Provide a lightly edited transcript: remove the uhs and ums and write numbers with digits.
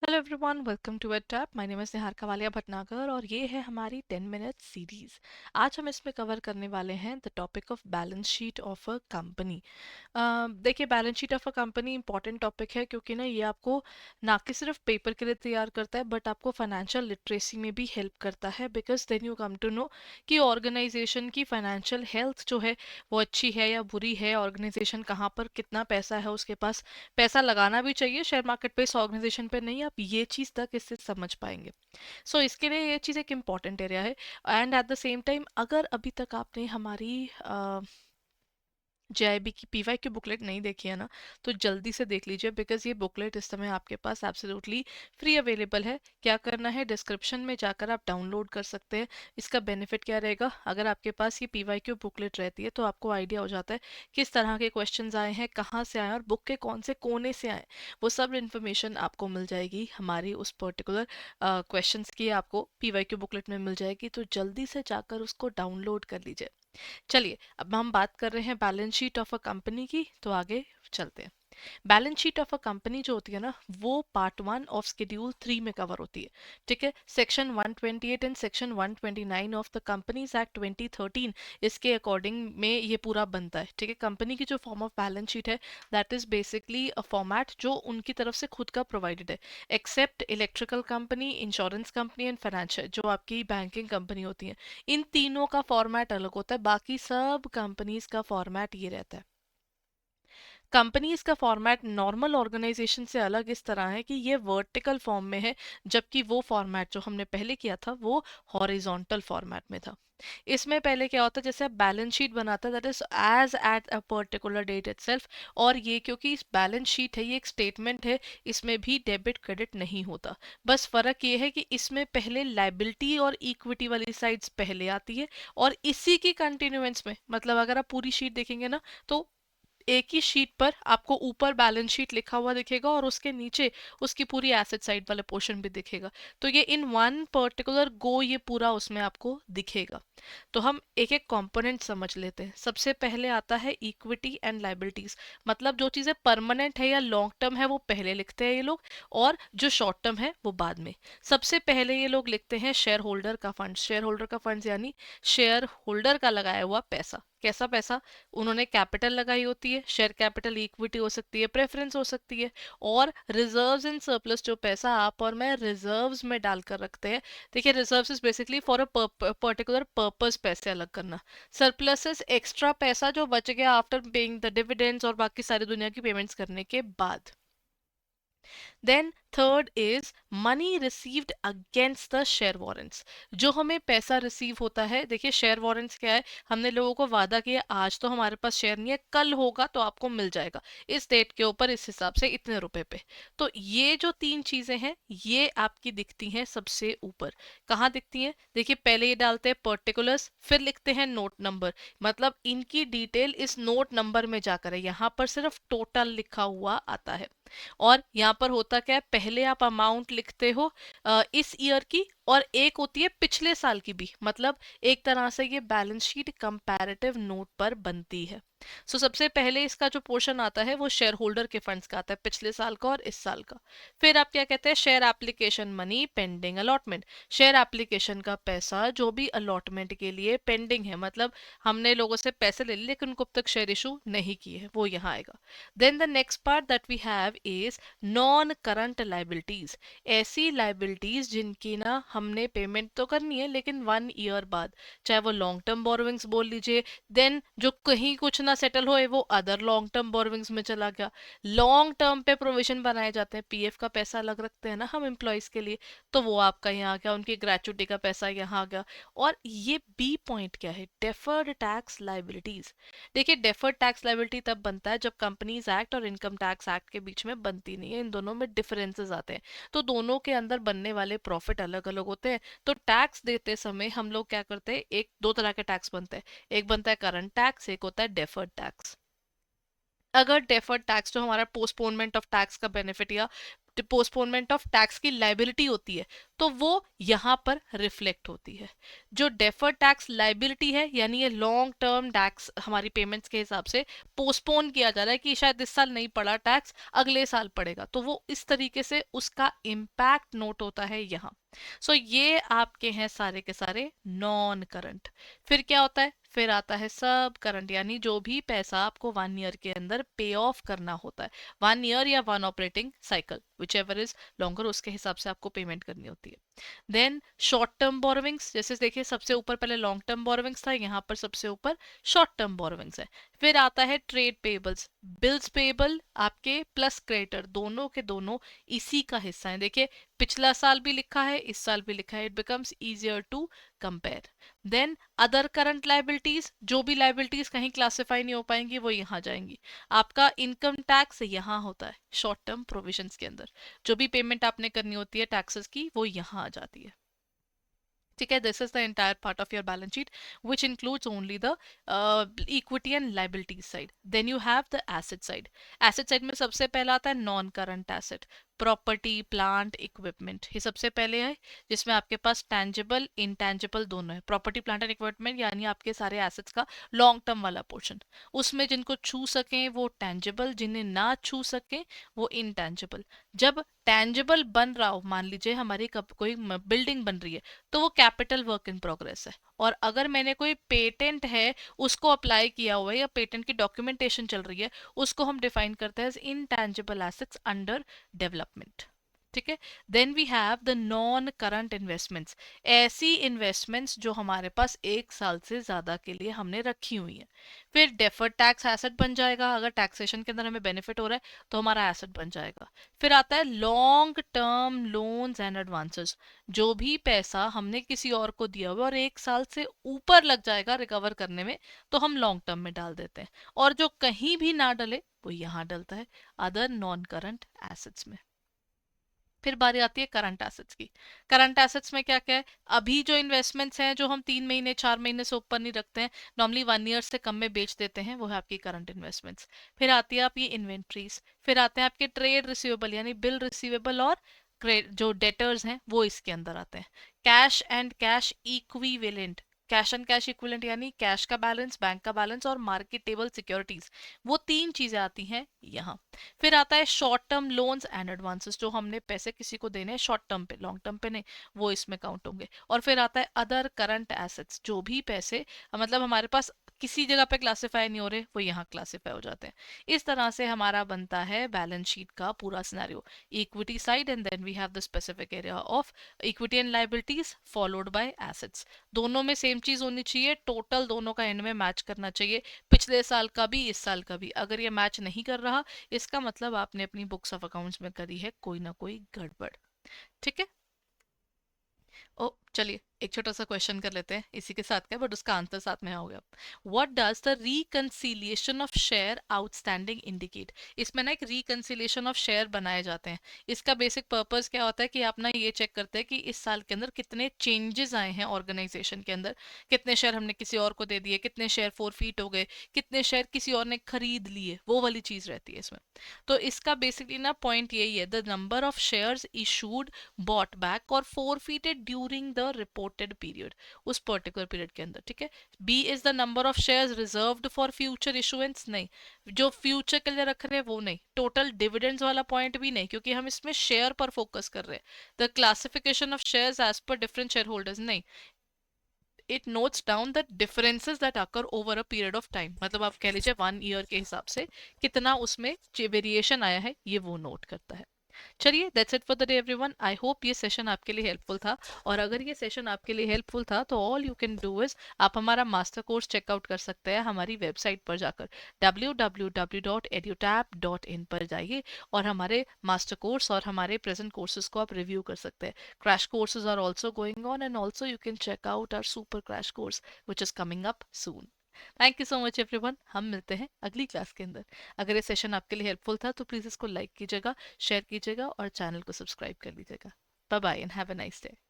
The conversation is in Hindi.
Hello everyone, welcome to a tap. My name is Niharika Walia Bhatnagar और ये है हमारी 10 मिनट सीरीज। आज हम इसमें कवर करने वाले हैं the topic of balance sheet of a company. देखिए, balance sheet of a company important topic है क्योंकि ना ये आपको ना कि सिर्फ पेपर के लिए तैयार करता है बट आपको फाइनेंशियल लिटरेसी में भी हेल्प करता है, because then you come to know कि ऑर्गेनाइजेशन की फाइनेंशियल हेल्थ जो है वो अच्छी है या बुरी है, ऑर्गेनाइजेशन कहाँ पर कितना पैसा है उसके पास, पैसा लगाना भी चाहिए शेयर मार्केट पे इस ऑर्गेनाइजेशन पे, नहीं आप ये चीज़ तक इससे समझ पाएंगे। सो इसके लिए ये चीज़ एक इम्पॉर्टेंट एरिया है। And at the same time, अगर अभी तक आपने हमारी जेआईबी की पीवाई की बुकलेट नहीं देखी है ना, तो जल्दी से देख लीजिए, बिकॉज ये बुकलेट इस समय आपके पास एब्सोल्युटली फ्री अवेलेबल है। क्या करना है, डिस्क्रिप्शन में जाकर आप डाउनलोड कर सकते हैं। इसका बेनिफिट क्या रहेगा, अगर आपके पास ये पीवाई की बुकलेट रहती है तो आपको आइडिया हो जाता है किस तरह के क्वेश्चंस आए हैं, कहाँ से आए और बुक के कौन से कोने से आए। वो सब इन्फॉर्मेशन आपको मिल जाएगी हमारी उस पर्टिकुलर क्वेश्चंस की, आपको पीवाई की बुकलेट में मिल जाएगी। तो जल्दी से जाकर उसको डाउनलोड कर लीजिए। चलिए, अब हम बात कर रहे हैं balance sheet of a company की, तो आगे चलते हैं। Balance sheet of a company जो होती है ना, वो पार्ट 1 ऑफ शेड्यूल 3 में कवर होती है। ठीक है, section 128 and section 129 of the companies act 2013, इसके अकॉर्डिंग में ये पूरा बनता है। ठीक है, कंपनी की जो फॉर्म ऑफ बैलेंस शीट है, that is basically a format जो उनकी तरफ से खुद का प्रोवाइडेड है, except electrical company, insurance company and financial, जो आपकी बैंकिंग कंपनी होती है। इन तीनों का फॉर्मेट अलग होता है, बाकी सब कंपनीज का फॉर्मेट ये रहता है। कंपनीज का फॉर्मेट नॉर्मल ऑर्गेनाइजेशन से अलग इस तरह है कि ये वर्टिकल फॉर्म में है, जबकि वो फॉर्मेट जो हमने पहले किया था वो हॉरिजॉन्टल फॉर्मेट में था। इसमें पहले क्या होता है, जैसे आप बैलेंस शीट बनाता है, that is as at a particular date itself. और ये क्योंकि इस बैलेंस शीट है, ये एक स्टेटमेंट है, इसमें भी डेबिट क्रेडिट नहीं होता। बस फर्क ये है कि इसमें पहले लाइबिलिटी और इक्विटी वाली साइड्स पहले आती है, और इसी की कंटिन्यूएंस में, मतलब अगर आप पूरी शीट देखेंगे ना, तो एक ही शीट पर आपको ऊपर बैलेंस शीट लिखा हुआ दिखेगा और उसके नीचे उसकी पूरी एसेट साइड वाला पोर्शन भी दिखेगा। तो ये इन वन पर्टिकुलर गो ये पूरा उसमें आपको दिखेगा। तो हम एक एक कंपोनेंट समझ लेते हैं। सबसे पहले आता है इक्विटी एंड लाइबिलिटीज, मतलब जो चीजें परमानेंट है या लॉन्ग टर्म है वो पहले लिखते हैं ये लोग, और जो शॉर्ट टर्म है वो बाद में। सबसे पहले ये लोग लिखते हैं शेयर होल्डर का फंड। शेयर होल्डर का फंड यानी शेयर होल्डर का लगाया हुआ पैसा। कैसा पैसा, उन्होंने कैपिटल लगाई होती है, शेयर कैपिटल, इक्विटी हो सकती है, प्रेफरेंस हो सकती है, और रिजर्व्स एंड सरप्लस, जो पैसा आप और मैं रिजर्व्स में डालकर रखते हैं। देखिए, reserves is basically for a particular purpose, पैसे अलग करना। सरप्लस इज एक्स्ट्रा पैसा जो बच गया आफ्टर पेइंग द डिविडेंड्स और बाकी सारी दुनिया की पेमेंट्स करने के बाद। Then third is money received against the share warrants. जो हमें पैसा रिसीव होता है, देखिए शेयर वारंट्स क्या है, हमने लोगों को वादा किया आज तो हमारे पास शेयर नहीं है, कल होगा तो आपको मिल जाएगा इस डेट के ऊपर, इस हिसाब से इतने रुपए पे। तो ये जो तीन चीजें हैं ये आपकी दिखती हैं सबसे ऊपर। कहाँ दिखती हैं, देखिए पहले ये डालते हैं पर्टिकुलर्स, फिर लिखते हैं नोट नंबर, मतलब इनकी डिटेल इस नोट नंबर में जाकर है, यहाँ पर सिर्फ टोटल लिखा हुआ आता है। और यहाँ पर होता क्या है, पहले आप अमाउंट लिखते हो इस ईयर की, और एक होती है पिछले साल की भी, मतलब एक तरह से ये बैलेंस शीट कंपैरेटिव नोट पर बनती है। सबसे पहले इसका जो पोर्शन आता है वो शेयर होल्डर के फंड्स का आता है, पिछले साल का और इस साल का। फिर आप क्या कहते हैं, share application money pending allotment. Share application का पैसा जो भी अलॉटमेंट के लिए पेंडिंग है, मतलब हमने लोगों से पैसे ले लिए लेकिन उनको अब तक शेयर इशू नहीं किए हैं, वो यहाँ आएगा। Then the next part that we have is non current liabilities. ऐसी लाइबिलिटीज जिनकी ना हमने पेमेंट तो करनी है लेकिन 1 ईयर बाद, चाहे वो लॉन्ग टर्म बोरोविंग्स बोल लीजिए, देन जो कहीं कुछ ना सेटल होए वो अदर लॉन्ग टर्म बोरोविंग्स में चला गया। लॉन्ग टर्म पे प्रोविजन बनाए जाते हैं, पीएफ का पैसा अलग रखते हैं ना हम एम्प्लॉयज के लिए, तो वो आपका यहाँ आ गया, उनकी ग्रेचुटी का पैसा यहाँ आ गया। और ये बी पॉइंट क्या है, डेफर्ड टैक्स लाइबिलिटीज। देखिए, डेफर्ड टैक्स लायबिलिटी तब बनता है जब कंपनीज एक्ट और इनकम टैक्स एक्ट के बीच में बनती नहीं है, इन दोनों में डिफरेंसेस आते हैं, तो दोनों के अंदर बनने वाले प्रॉफिट अलग अलग होते हैं। तो टैक्स देते समय हम लोग क्या करते हैं, एक दो तरह के टैक्स बनते हैं, एक बनता है करंट टैक्स, एक होता है डेफर्ड टैक्स। अगर डेफर्ड टैक्स जो हमारा पोस्टपोनमेंट ऑफ टैक्स का बेनिफिट या पोस्टपोनमेंट ऑफ टैक्स की लाइबिलिटी होती है, तो वो यहाँ पर रिफ्लेक्ट होती है। जो डेफर्ड टैक्स लाइबिलिटी है, यानी ये लॉन्ग टर्म टैक्स हमारी पेमेंट्स के हिसाब से पोस्टपोन किया जा रहा है कि शायद इस साल नहीं पड़ा टैक्स, अगले साल पड़ेगा, तो वो इस तरीके से उसका इम्पैक्ट नोट होता है यहाँ। सो ये आपके हैं सारे के सारे नॉन करंट। फिर क्या होता है, फिर आता है सब करंट, यानी जो भी पैसा आपको 1 ईयर के अंदर पे ऑफ करना होता है, 1 ईयर या 1 operating cycle, which ever is longer, उसके हिसाब से आपको पेमेंट करनी होती है। देन शॉर्ट टर्म बोरोविंग्स, जैसे देखिए सबसे ऊपर पहले लॉन्ग टर्म बोरोविंग्स था, यहाँ पर सबसे ऊपर शॉर्ट टर्म बोरोविंग्स है। फिर आता है ट्रेड पेबल्स, बिल्स पेबल आपके प्लस क्रेडिटर दोनों के दोनों इसी का हिस्सा है। देखिए पिछला साल भी लिखा है, इस साल भी लिखा है, it becomes easier to compare. Then other current liabilities, जो भी लाइबिलिटीज कहीं क्लासिफाई नहीं हो पाएंगी वो यहाँ जाएंगी। आपका इनकम टैक्स यहाँ होता है शॉर्ट टर्म प्रोविजंस के अंदर, जो भी पेमेंट आपने करनी होती है टैक्सेस की वो यहाँ आ जाती है। ठीक है, this is the entire part of your balance sheet which includes only the equity and liabilities side. Then you have the asset side. Asset side में सबसे पहला आता है non current asset, property plant equipment, ये सबसे पहले है, जिसमें आपके पास टैंजिबल इनटैंजिबल दोनों है। प्रॉपर्टी प्लांट एंड इक्विपमेंट यानी आपके सारे एसेट्स का लॉन्ग टर्म वाला पोर्शन, उसमें जिनको छू सकें वो टैंजिबल, जिन्हें ना छू सकें वो इनटैंजिबल। जब टैंजिबल बन रहा हो, मान लीजिए हमारी कोई बिल्डिंग बन रही है, तो वो कैपिटल वर्क इन प्रोग्रेस है। और अगर मैंने कोई पेटेंट है उसको अप्लाई किया हुआ है या पेटेंट की डॉक्यूमेंटेशन चल रही है, उसको हम डिफाइन करते हैं इनटैंजिबल एसेट्स अंडर डेवलपमेंट। ठीक है। Then we have the non current investments, ऐसी इन्वेस्टमेंट्स जो हमारे पास 1 साल से ज्यादा के लिए हमने रखी हुई है। फिर डेफर्ड टैक्स एसेट बन जाएगा, अगर टैक्सेशन के अंदर हमें बेनिफिट हो रहा है तो हमारा एसेट बन जाएगा। फिर आता है long term loans and advances, जो भी पैसा हमने किसी और को दिया हुआ और 1 साल से ऊपर लग जाएगा रिकवर करने में, तो हम लॉन्ग टर्म में डाल देते हैं। और जो कहीं भी ना डले वो यहाँ डलता है अदर नॉन करंट एसेट्स में। फिर बारी आती है करंट एसेट्स की। करंट एसेट्स में क्या क्या है, अभी जो इन्वेस्टमेंट्स हैं जो हम 3 महीने 4 महीने से ऊपर नहीं रखते हैं, नॉर्मली 1 ईयर से कम में बेच देते हैं, वो है आपकी करंट इन्वेस्टमेंट्स। फिर आती है आपकी इन्वेंट्रीज, फिर आते हैं आपके ट्रेड रिसीवेबल यानी बिल रिसीवेबल और जो डेटर्स हैं वो इसके अंदर आते हैं। Cash and cash equivalent, cash and cash equivalent यानी कैश का बैलेंस, बैंक का बैलेंस और मार्केटेबल सिक्योरिटीज, वो 3 चीजें आती हैं यहाँ। फिर आता है short term loans and advances, जो हमने पैसे किसी को देने हैं शॉर्ट टर्म पे, लॉन्ग टर्म पे नहीं, वो इसमें काउंट होंगे। और फिर आता है अदर करंट एसेट्स, जो भी पैसे मतलब हमारे पास किसी जगह पे क्लासिफाई नहीं हो रहे वो यहाँ क्लासिफाई हो जाते हैं। इस तरह से हमारा बनता है बैलेंस शीट का पूरा scenario, equity side and then we have the specific area of equity and liabilities followed by assets. दोनों में सेम चीज होनी चाहिए, टोटल दोनों का एंड में मैच करना चाहिए, पिछले साल का भी इस साल का भी। अगर ये मैच नहीं कर रहा, इसका मतलब आपने अपनी बुक्स ऑफ अकाउंट्स में करी है कोई ना कोई गड़बड़। ठीक है। ओ चलिए एक छोटा सा क्वेश्चन कर लेते हैं इसी के साथ का, बट उसका आंसर साथ में होगा। What does the reconciliation of share outstanding indicate. इसमें ना एक रिकंसिलिएशन ऑफ शेयर बनाए जाते हैं। इसका बेसिक पर्पस क्या होता है कि आप ना ये चेक करते हैं कि इस साल के अंदर कितने चेंजेस आए हैं ऑर्गेनाइजेशन के अंदर, कितने शेयर हमने किसी और को दे दिए, कितने शेयर फोरफीट हो गए, कितने शेयर किसी और ने खरीद लिए, वो वाली चीज रहती है इसमें। तो इसका बेसिकली ना पॉइंट यही है, the number of shares issued, bought back और forfeited during the reported period, उस पर्टिकुलर पीरियड के अंदर। ठीक है। B is the number of shares reserved for future issuance, नहीं, जो फ्यूचर के लिए रख रहे हैं वो नहीं, टोटल डिविडेंड्स वाला पॉइंट भी नहीं, क्योंकि हम इसमें शेयर पर फोकस कर रहे हैं। The classification of shares as per different shareholders, नहीं, it notes down the differences that occur over a period of time, मतलब आप कह लीजिए 1 ईयर के हिसाब से कितना उसमें वेरिएशन आया है ये वो नोट करता है। चलिए that's it for the day everyone. I hope ये सेशन आपके लिए हेल्पफुल था, और अगर ये सेशन आपके लिए हेल्पफुल था तो all you can do is आप हमारा मास्टर कोर्स चेकआउट कर सकते हैं हमारी वेबसाइट पर जाकर, www.edutab.in पर जाइए और हमारे मास्टर कोर्स और हमारे प्रेजेंट कोर्सेज को आप रिव्यू कर सकते हैं। Crash courses are also going on and also you can check out our super crash course which is coming up soon. Thank you so much everyone, हम मिलते हैं अगली क्लास के अंदर। अगर ये सेशन आपके लिए हेल्पफुल था तो प्लीज़ इसको लाइक कीजिएगा, शेयर कीजिएगा और चैनल को सब्सक्राइब कर लीजिएगा। Bye bye and have a nice day.